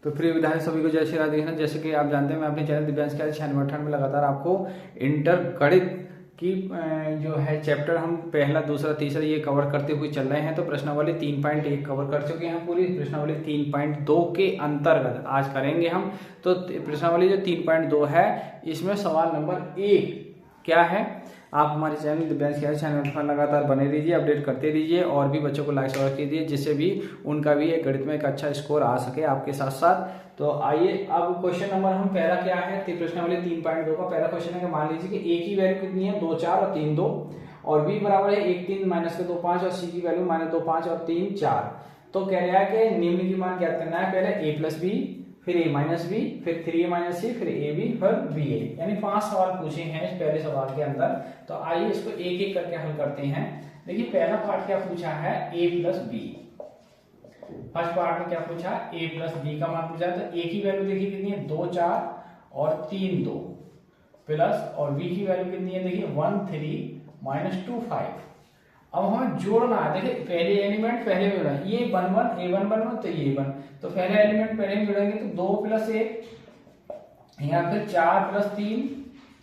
तो प्रिय विद्यार्थी सभी को जय श्री राधे कृष्ण। जैसे कि आप जानते हैं मैं अपने चैनल दिव्यांश के 96 में लगातार आपको इंटर गणित की जो है चैप्टर हम पहला दूसरा तीसरा ये कवर करते हुए चल रहे हैं। तो प्रश्नावली 3.1 कवर कर चुके हैं, पूरी प्रश्नावली 3.2 के अंतर्गत आज करेंगे हम। तो प्रश्नावली जो 3.2 है इसमें सवाल नंबर 1 क्या है, आप हमारे चैनल दिव्यांश के चैनल पर लगातार बने रहिए, अपडेट करते रहिए और भी बच्चों को लाइक शेयर कीजिए जिससे भी उनका भी एक गणित में एक अच्छा स्कोर आ सके आपके साथ साथ। तो आइए अब क्वेश्चन नंबर हम पहला क्या है, प्रश्नावली 3.2 का पहला क्वेश्चन है कि मान लीजिए कि ए की वैल्यू कितनी है 2 4 और 3 2 और बी बराबर है 1 3 माइनस के 2 5 और सी की वैल्यू -2 5 और 3 4। तो कह रहा है कि निम्न की मान ज्ञात करना है, पहले a प्लस बी, फिर a माइनस बी, फिर 3a माइनस सी, फिर a बी, फिर बी ए, यानी 5 सवाल पूछे हैं इस पहले सवाल के अंदर। तो आइए इसको एक एक करके हल करते हैं। देखिए पहला पार्ट क्या पूछा है a plus B, first part में क्या पूछा a प्लस बी का मान पूछा है। तो a की वैल्यू देखिए कितनी है 2 4 और 3 2 प्लस, और b की वैल्यू कितनी है देखिए 1 3 माइनस 2 5। अब हमें जोड़ना है, देखिए पहले एलिमेंट पहले में जोड़ना है, ये 1 1 a1 1 1 तो ये 1, तो पहले एलिमेंट पहले में जोड़ेंगे तो 2 प्लस 1 यहाँ फिर 4 प्लस 3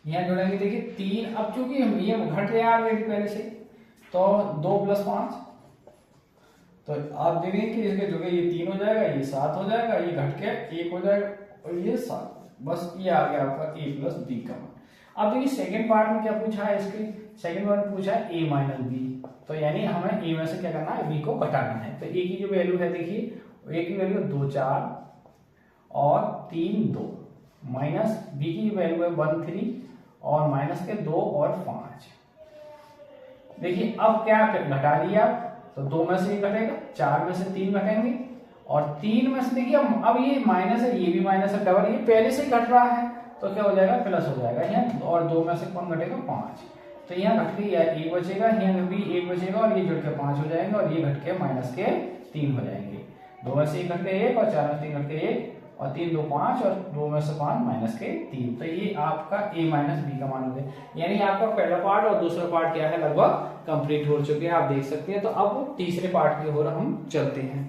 यहाँ जोड़ेंगे देखिए 3। अब चूंकि हम ये घट रहे हैं पहले से तो 2 प्लस 5, तो आप देखेंगे कि इसके जो ये 3 हो जाएगा, ये 7 हो जाएगा, ये घट के 1 हो जाएगा और ये 7। बस ये आ गया आपका a प्लस बी का मान। अब देखिए सेकंड पार्ट में क्या पूछा है, इसके सेकंड पार्ट में पूछा है a माइनस बी, तो यानी हमें a में से क्या करना है b को घटाना है। तो a की जो वैल्यू है देखिए a की वैल्यू 2 4 और 3 2 माइनस b की वैल्यू है 1 3 और माइनस के 2 और 5। देखिए अब क्या घटा लिया, तो 2 में से ये घटेगा, 4 में से 3 घटेंगे और 3 में से देखिए अब ये माइनस है, ये भी माइनस है, डबल ये पहले से ही घट रहा है तो क्या हो जाएगा प्लस हो जाएगा यहाँ, और 2 में से कौन घटेगा 5, तो यहाँ घट के 1 बचेगा, यहाँ भी 1 बचेगा और ये जुड़ के 5 हो जाएंगे और ये घट के माइनस के 3 हो जाएंगे। 2 में से 1 घट के 1 और 4 में से 3 घट के 1 और 3 2 5 और 2 में से 5 माइनस के 3। तो ये आपका a माइनस बी का मान हो गया, यानी आपका पहला पार्ट और दूसरा पार्ट क्या है लगभग कंप्लीट हो चुके हैं, आप देख सकते हैं। तो अब तीसरे पार्ट की ओर हम चलते हैं।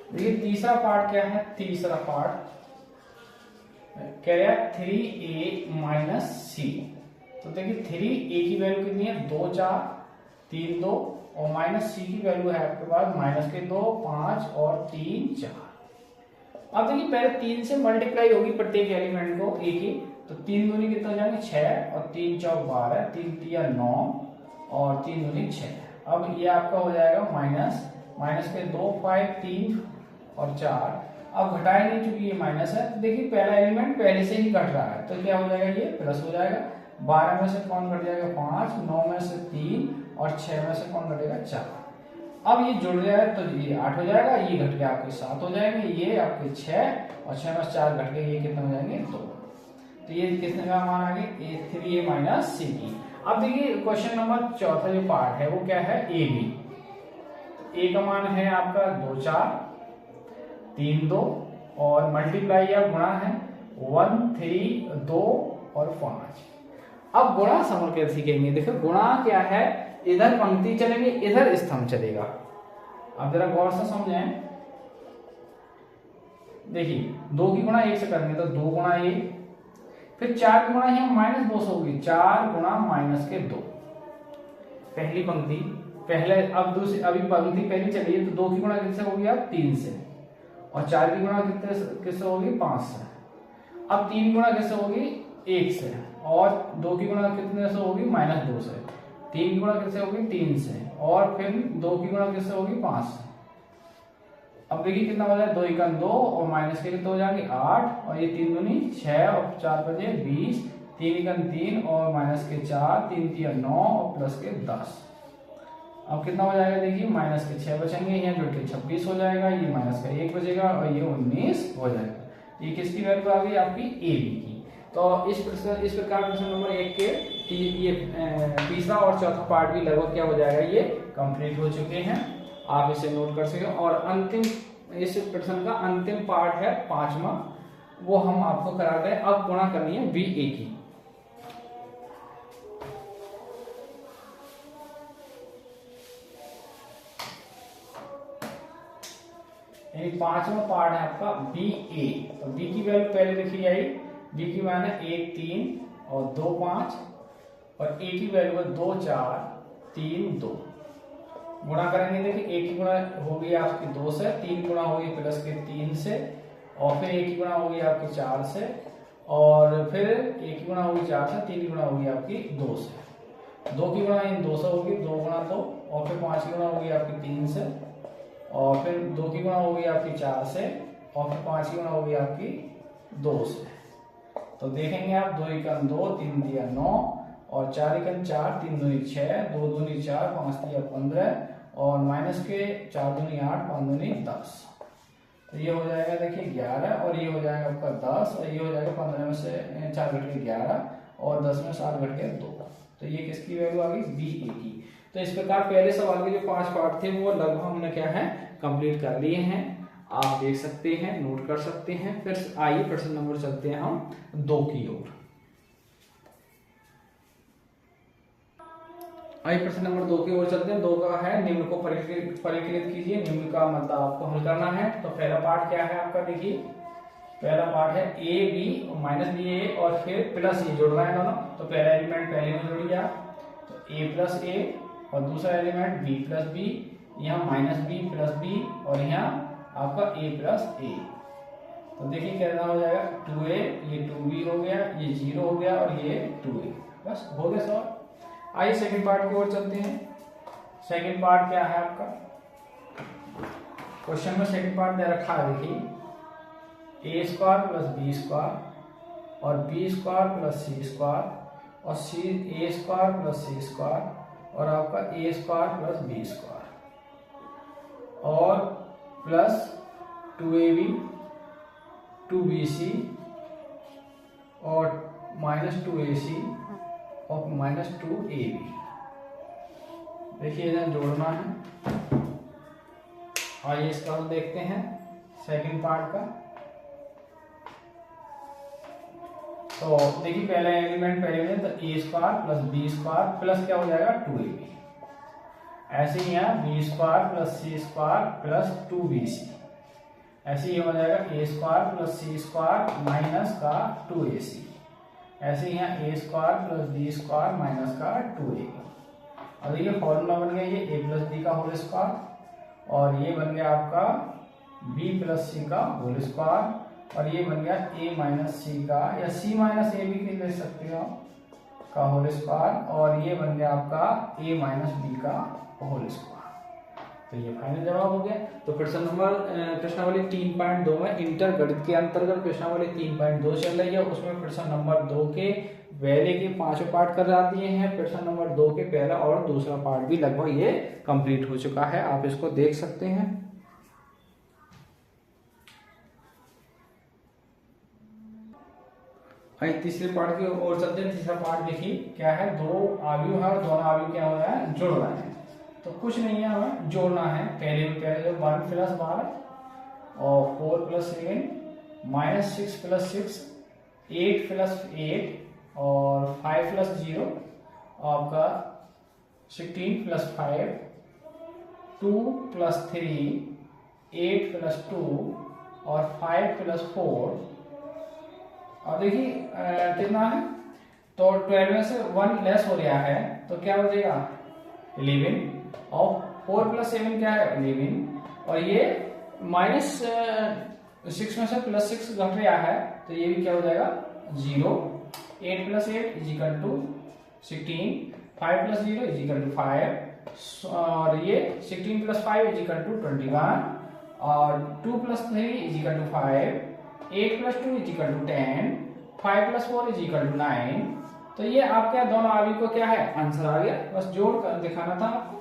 देखिए तीसरा पार्ट क्या है, तीसरा पार्ट कह रहा है 3a माइनस सी। तो देखिए 3a की वैल्यू कितनी है 2 4 3 2 और माइनस सी की वैल्यू है आपके पास माइनस के 2 5 और 3 4। अब देखिए पहले 3 से मल्टीप्लाई होगी प्रत्येक एलिमेंट को a की, तो 3 दूनी कितना हो जाएंगे 6 और 3 चौक 12, 3 3 9 और 3 दूनी 6। अब ये आपका हो जाएगा माइनस के 2 5 3 और 4। अब घटाए नहीं चूंकि ये माइनस है, तो देखिए पहला एलिमेंट पहले से ही घट रहा है तो क्या हो जाएगा ये प्लस हो जाएगा। 12 में से कौन घट जाएगा 5, 9 में से 3 और 6 में से कौन घटेगा 4। अब ये जुड़ जाए तो ये 8 हो जाएगा, ये घट के आपके 7 हो जाएंगे, ये आपके 6 और 6 में से 4 घट के ये कितने हो जाएंगे 2। तो ये कितने का मान आ गया 3a माइनस सी की। अब देखिए क्वेश्चन नंबर चौथा जो पार्ट है वो क्या है ए बी। ए का मान है आपका 2 4 3 2 और मल्टीप्लाई या गुणा है 1 3 2 और 5। अब गुणा समूह कैसे सीखेंगे, देखो गुणा क्या है, इधर पंक्ति चलेगी इधर स्तंभ चलेगा। अब जरा गौर से समझें, देखिए 2 की गुणा 1 से करेंगे तो 2 गुणा 1, फिर 4 की गुणा यहाँ माइनस 2 से होगी 4 गुणा माइनस के 2। पहली पंक्ति पहले, अब दूसरी अभी पंक्ति पहली चली है तो 2 की गुणा किससे होगी आप 3 से, और 4 की गुणा किससे होगी 5 से। अब 3 गुणा किससे होगी 1 से, और 2 की गुणा कितने से होगी -2 से। 3 की गुणा किससे होगी 3 से, और फिर 2 की गुणा किससे होगी 5 से। अब देखिए कितना हो जाए 2 1 2 और माइनस के कितने हो जाएंगे 8 और ये 3 दूनी 6 और 4 बजे 20, 3 1 3 और माइनस के 4 3 3 9 और प्लस के 10। अब कितना हो जाएगा देखिए माइनस के 6 बचेंगे, यहाँ जुड़ के 26 हो जाएगा, ये माइनस का 1 बचेगा और ये 19 हो जाएगा। ये किसकी वैल्यू आ गई आपकी ए बी की। तो इस प्रकार प्रश्न नंबर 1 के ये तीसरा और चौथा पार्ट भी लगभग क्या हो जाएगा, ये कंप्लीट हो चुके हैं। आप इसे नोट कर सकते हो। और अंतिम इस प्रश्न का अंतिम पार्ट है 5वां, वो हम आपको करा रहे हैं। अब गुणा करनी है VA की। यानी 5वां पार्ट है आपका BA। तो B की वैल्यू पहले लिखी जाएगी। B की मान है 1 3 और 2 5 और A की वैल्यू है 2 4 3 2। गुणा करेंगे, देखिए 1 की गुणा होगी आपकी 2 से, 3 गुणा होगी प्लस के 3 से, और फिर 1 की गुणा होगी आपकी 4 से, और फिर 1 की गुणा होगी 4 से, 3 की गुणा होगी आपकी 2 से, 2 की गुणा इन 2 से होगी, 2 गुणा 2, और फिर 5 की गुणा होगी आपकी 3 से, और फिर 2 की गुणा होगी आपकी 4 से, और फिर 5 की गुणा होगी आपकी 2 से। तो देखेंगे आप 2 एकम 2, 3 दिया 9, और 4 एकम 4, 3 दूनी 6, 2 दूनी 4, 5 दिया 15, और माइनस के 4 दूनी 8, 5 दूनी 10। तो ये हो जाएगा देखिए 11, और ये हो जाएगा आपका 10, और ये हो जाएगा 15 में से 4 घट के 11, और 10 में 7 घट के 2। तो ये किसकी वैल्यू आ गई, BA की। तो इस प्रकार पहले सवाल के जो 5 पार्ट थे वो लगभग हमने क्या है कंप्लीट कर लिए हैं। आप देख सकते हैं, नोट कर सकते हैं। फिर आइए प्रश्न नंबर चलते हैं हम 2 की ओर। आइए प्रश्न नंबर 2 की ओर चलते हैं। 2 का है निम्न को परिष्कृत कीजिए। निम्न का मतलब आपको हल करना है। तो पहला पार्ट क्या है आपका, देखिए पहला पार्ट है AB माइनस BA और फिर प्लस A जोड़ना है दोनों। तो पहला एलिमेंट पहले में जोड़िए आप, तो A प्लस A, और दूसरा एलिमेंट B प्लस B, यहाँ माइनस B प्लस B, और यहाँ आपका A प्लस A। तो देखिए कितना हो जाएगा 2A, ये 2B हो गया, ये 0 हो गया, और ये 2A। बस हो गया सवाल। आइए सेकंड पार्ट की ओर चलते हैं। सेकंड पार्ट क्या है आपका, क्वेश्चन में सेकंड पार्ट दे रखा है, देखिए A square plus B square और B square plus C square और A square plus C square और आपका A square plus B square और प्लस 2AB 2BC और माइनस 2AC और माइनस 2AB। देखिए इधर जोड़ना है। आइए इसका हम देखते हैं सेकंड पार्ट का। तो देखिए पहला एलिमेंट पहले में, तो A square plus B square plus क्या हो जाएगा 2AB। ऐसे ही यहाँ B square plus C square plus 2BC। ऐसे ही हो जाएगा A square plus C square minus का 2AC। ऐसे ही यहाँ A square plus B square minus का 2AB। और देखिए फॉर्मूला बन गया ये A प्लस B का होल स्क्वायर, और ये बन गया आपका B प्लस C का होल स्क्वायर, और ये बन गया A माइनस C का या C माइनस A भी ले सकते हो का होल स्क्वायर, और ये बन गया आपका A माइनस B का होल स्क्वायर। तो ये फाइनल जवाब हो गया। तो प्रश्नावली 3.2 में इंटर गणित के अंतर्गत प्रश्नावली 3.2 चल रही है। उसमें प्रश्न नंबर 2 के पहले के 5 पार्ट करा दिए हैं। प्रश्न नंबर 2 के पहला और दूसरा पार्ट भी लगभग ये कंप्लीट हो चुका है। आप इसको देख सकते हैं। तीसरे पार्ट की ओर चलते हैं। तीसरा पार्ट देखिए क्या है, 2 अवयव है और दोनों अवयव क्या हो रहा है, जुड़ रहा है। तो कुछ नहीं है, हमें जोड़ना है। पहले 1 प्लस 12 और 4 प्लस 7 माइनस 6 प्लस 6 8 प्लस 8 और 5 प्लस 0 आपका 16 प्लस 5 2 प्लस 3 8 प्लस 2 और 5 प्लस 4। और देखिए कितना है, तो 12 में से 1 लेस हो गया है, तो क्या हो जाएगा 11, और 4 प्लस 7 क्या है 11, और ये माइनस 6 में से प्लस 6 घट गया है, तो ये भी क्या हो जाएगा 0। 8 plus 8 is equal to 16, 5 plus 0 is equal to 5, और ये 16 प्लस 5 इज इक्वल टू 21, और 2 plus 3 is equal to 5, 8 plus 2 is equal to 10, 5 plus 4 is equal to 9। तो ये आपका दोनों अवयव को क्या है आंसर आ गया। बस जोड़ कर दिखाना था आपको।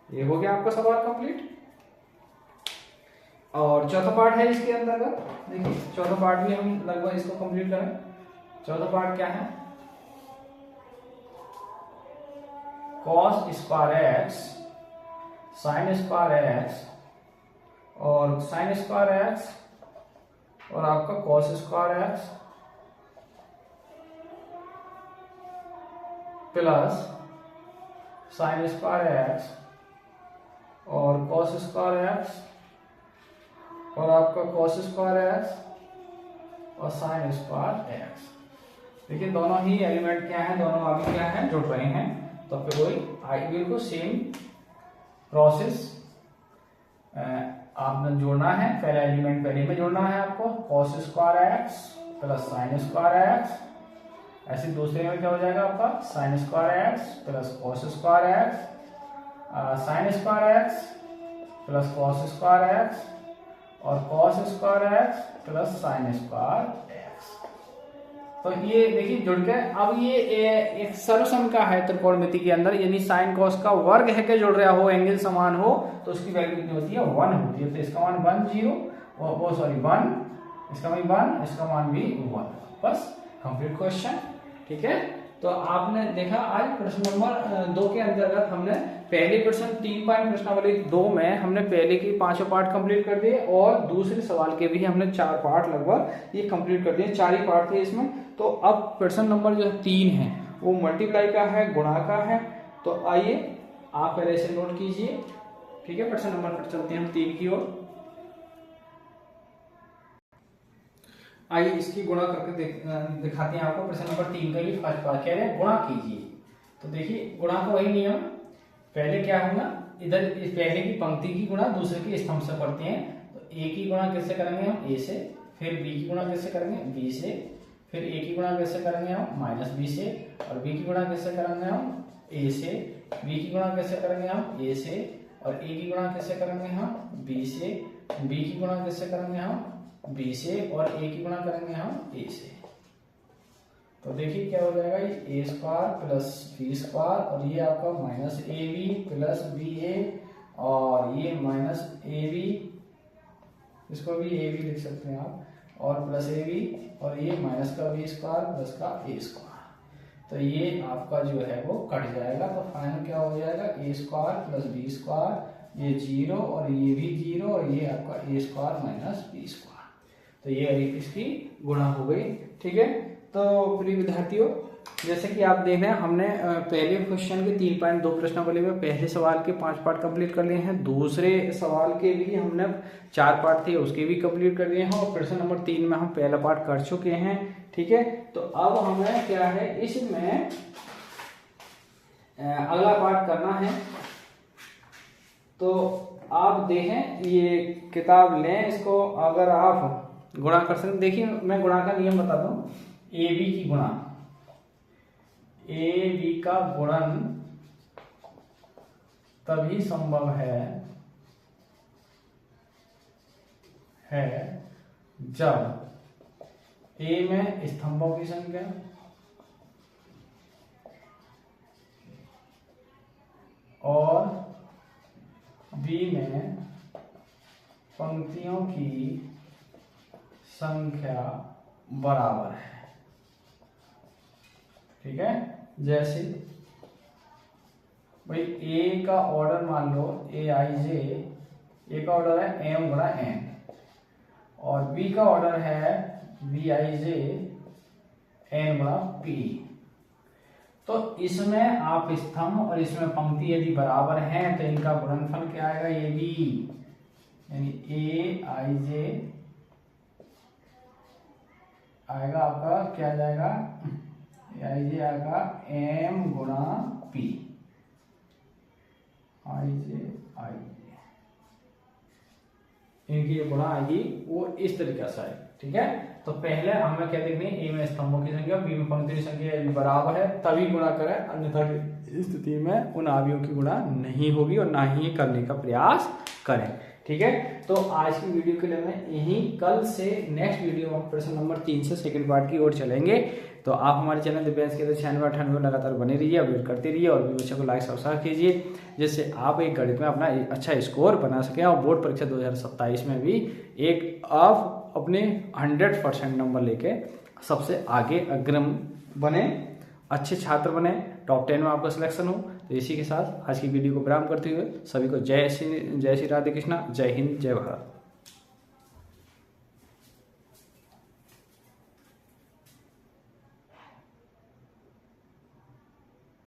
ये हो गया आपका सवाल कंप्लीट। और चौथा पार्ट है इसके अंतर्गत। देखिए चौथा पार्ट भी हम लगभग इसको कंप्लीट करें। चौथा पार्ट क्या है, cos square x sine square x और साइन स्क्वायर एक्स और आपका cos square x plus sine square x और कॉस स्क्वायर एक्स और आपका कॉस स्क्वायर एक्स और साइन स्क्वायर एक्स। देखिए दोनों ही एलिमेंट क्या है, दोनों अभी क्या है, जुड़ रहे हैं। तो फिर वही बिल्कुल सेम प्रोसेस आपने जोड़ना है। पहला एलिमेंट पहले में जोड़ना है आपको, cos square x plus sine square x. ऐसे दूसरे में क्या हो जाएगा आपका, sine square x plus cos square x, sine square x plus cos square x और cos square x plus sine square x. तो ये देखिए जुड़ गए। अब ये एक सर्वसम का है त्रिकोणमिति के अंदर, यानी साइन कॉस का वर्ग है के जुड़ रहा हो, एंगल समान हो, तो उसकी वैल्यू कितनी होती है, 1 होती है। तो इसका मान 1 0 वो सॉरी 1, इसका मान 1, इसका मान भी 1। बस कंप्लीट क्वेश्चन। ठीक है, तो आपने देखा आज प्रश्न नंबर 2 के अंतर्गत हमने पहले प्रश्न 3 पॉइंट प्रश्नावली 2 में हमने पहले की 5 पार्ट कंप्लीट कर दिए और दूसरे सवाल के भी हमने 4 पार्ट लगभग ये कंप्लीट कर दिए। 4 ही पार्ट थे इसमें। तो अब प्रश्न नंबर जो 3 है वो मल्टीप्लाई का है, गुणा का है। तो आइए आप पहले से नोट कीजिए। ठीक है, प्रश्न नंबर पर चलते हैं हम 3 की ओर। आइए इसकी गुणा करके दिखाते हैं आपको। प्रश्न नंबर 3 का ये फर्स्ट पार्ट कह रहे हैं गुणा कीजिए। तो देखिए गुणा का वही नियम, पहले क्या होगा, इधर पहले की पंक्ति की गुणा दूसरे की स्तंभ से करते हैं। तो ए की गुणा कैसे करेंगे हम, ए से, फिर बी की गुणा कैसे करेंगे, बी से, फिर ए की गुणा कैसे करेंगे हम माइनस बी से, और बी की गुणा कैसे करेंगे हम ए से, बी की गुणा कैसे करेंगे हम ए से, और ए की गुणा कैसे करेंगे हम बी से, बी की गुणा कैसे करेंगे हम बी से, और ए की गुणा करेंगे हम ए से। तो देखिए क्या हो जाएगा, ये a square plus b square और ये आपका minus a b plus b a और ये माइनस ए बी, इसको भी ए बी लिख सकते हैं आप, और प्लस ए बी और ये माइनस का बी स्क्वायर प्लस का ए स्क्वायर। तो ये आपका जो है वो कट जाएगा। तो फाइनल क्या हो जाएगा, ए स्क्वायर प्लस बी स्क्वायर, ये 0 और ये भी 0 और ये आपका ए स्क्वायर माइनस बी स्क्वायर। तो ये एक इसकी गुणा हो गई। ठीक है, तो प्रिय विद्यार्थियों जैसे कि आप देख रहे हैं हमने पहले क्वेश्चन के 3.2 प्रश्नावली में पहले सवाल के 5 पार्ट कंप्लीट कर लिए हैं, दूसरे सवाल के भी हमने 4 पार्ट थे उसके भी कंप्लीट कर लिए हैं, और प्रश्न नंबर 3 में हम पहला पार्ट कर चुके हैं। ठीक है, तो अब हमें क्या है, इसमें अगला पार्ट करना है। तो आप देखें, ये किताब लें, इसको अगर आप गुणा कर सकते। देखिए मैं गुणा का नियम बता दूं, ए बी की गुणा, ए बी का गुणन तभी संभव है जब ए में स्तंभों की संख्या और बी में पंक्तियों की संख्या बराबर है। ठीक है, जैसे भाई ए का ऑर्डर मान लो ए आई जे, ए का ऑर्डर है एम गुणा एन, और बी का ऑर्डर है बी आई जे एन गुणा पी। तो इसमें आप स्तंभ और इसमें पंक्ति यदि बराबर हैं तो इनका गुणनफल क्या आएगा, ये बी, यानी ए आई जे आएगा आपका क्या आ जाएगा, आई जे आएगा एम गुणा पी, आई जे इनकी जो गुणा आएगी वो इस तरीके से आएगी। ठीक है, तो पहले हमें क्या देखनी है, ए में स्तंभों की संख्या बी में पंक्ति की संख्या यदि बराबर है तभी गुणा करें, अन्यथा की स्थिति में उन अवयवों की गुणा नहीं होगी और ना ही करने का प्रयास करें। ठीक है, तो आज की वीडियो के लिए मैं यही, कल से नेक्स्ट वीडियो में प्रश्न नंबर 3 से सेकंड पार्ट की ओर चलेंगे। तो आप हमारे चैनल दिव्यांश के 96 लगातार बने रहिए, अपडेट करते रहिए और वीडियो को लाइक सब्सक्राइब कीजिए, जिससे आप एक गणित में अपना अच्छा स्कोर बना सकें और बोर्ड परीक्षा 2027 में भी एक आप अपने 100% नंबर लेके सबसे आगे अग्रम बने, अच्छे छात्र बने, टॉप 10 में आपका सिलेक्शन हो। तो इसी के साथ आज की वीडियो को विराम करते हुए सभी को जय श्री राधे कृष्णा, जय हिंद, जय भारत।